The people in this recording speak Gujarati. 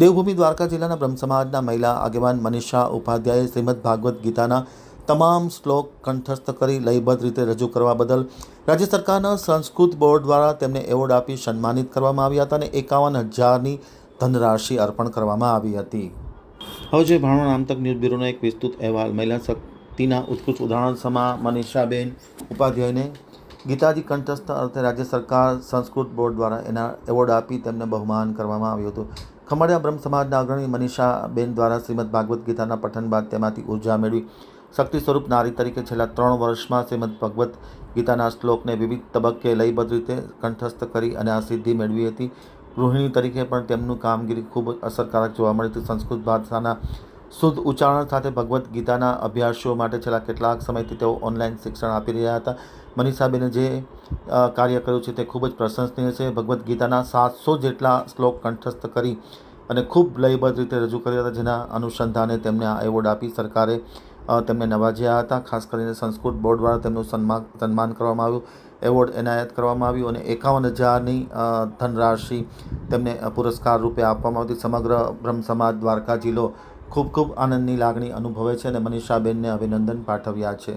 દેવભૂમિ દ્વારકા જિલ્લાના બ્રહ્મ સમાજના મહિલા આગેવાન મનીષા ઉપાધ્યાયે શ્રીમદ ભાગવત ગીતાના તમામ શ્લોક કંઠસ્થ કરી લયબદ્ધ રીતે રજૂ કરવા બદલ રાજ્ય સરકારના સંસ્કૃત બોર્ડ દ્વારા તેમને એવોર્ડ આપી સન્માનિત કરવામાં આવ્યા હતા અને 51,000ની ધનરાશિ અર્પણ કરવામાં આવી હતી। હવે જે ભાણવડ આમતક ન્યૂઝ બ્યુરોનો એક વિસ્તૃત અહેવાલ મહિલા શક્તિના ઉત્કૃષ્ટ ઉદાહરણ સમા મનીષાબેન ઉપાધ્યાયને ગીતાજી કંઠસ્થ અર્થે રાજ્ય સરકાર સંસ્કૃત બોર્ડ દ્વારા એના એવોર્ડ આપી તેમને બહુમાન કરવામાં આવ્યું હતું। ખમડિયા બ્રહ્મ સમાજના અગ્રણી મનીષાબેન દ્વારા શ્રીમદ ભાગવત ગીતાના પઠન બાદ તેમાંથી ઉર્જા મેળવી શક્તિ સ્વરૂપ નારી તરીકે છેલ્લા 3 વર્ષમાં શ્રીમદ ભગવદ્ ગીતાના શ્લોકને વિવિધ તબક્કે લયબદ્ધ રીતે કંઠસ્થ કરી અને આ સિદ્ધિ મેળવી હતી। ગૃહિણી તરીકે પણ તેમનું કામગીરી ખૂબ અસરકારક જોવા મળી હતી। સંસ્કૃત ભાષાના શુદ્ધ ઉચ્ચારણ સાથે ભગવદ્ ગીતાના અભ્યાસીઓ માટે છેલ્લા કેટલાક સમયથી તેઓ ઓનલાઈન શિક્ષણ આપી રહ્યા હતા। મનીષાબેને જે કાર્ય કર્યું છે તે ખૂબ જ પ્રશંસનીય છે। ભગવદ્ ગીતાના 700 જેટલા શ્લોક કંઠસ્થ કરી અને ખૂબ લયબદ્ધ રીતે રજૂ કર્યા હતા, જેના અનુસંધાને તેમને આ એવોર્ડ આપી સરકારે તેમને નવાજ્યા હતા। ખાસ કરીને સંસ્કૃત બોર્ડ દ્વારા તેમનું સન્માન કરવામાં આવ્યું, એવોર્ડ એનાયત કરવામાં આવ્યું અને 51,000ની ધનરાશિ તેમને પુરસ્કાર રૂપે આપવામાં આવતી। સમગ્ર બ્રહ્મ સમાજ દ્વારકા જિલ્લો ખૂબ ખૂબ આનંદની લાગણી અનુભવે છે અને મનીષાબેનને અભિનંદન પાઠવ્યા છે।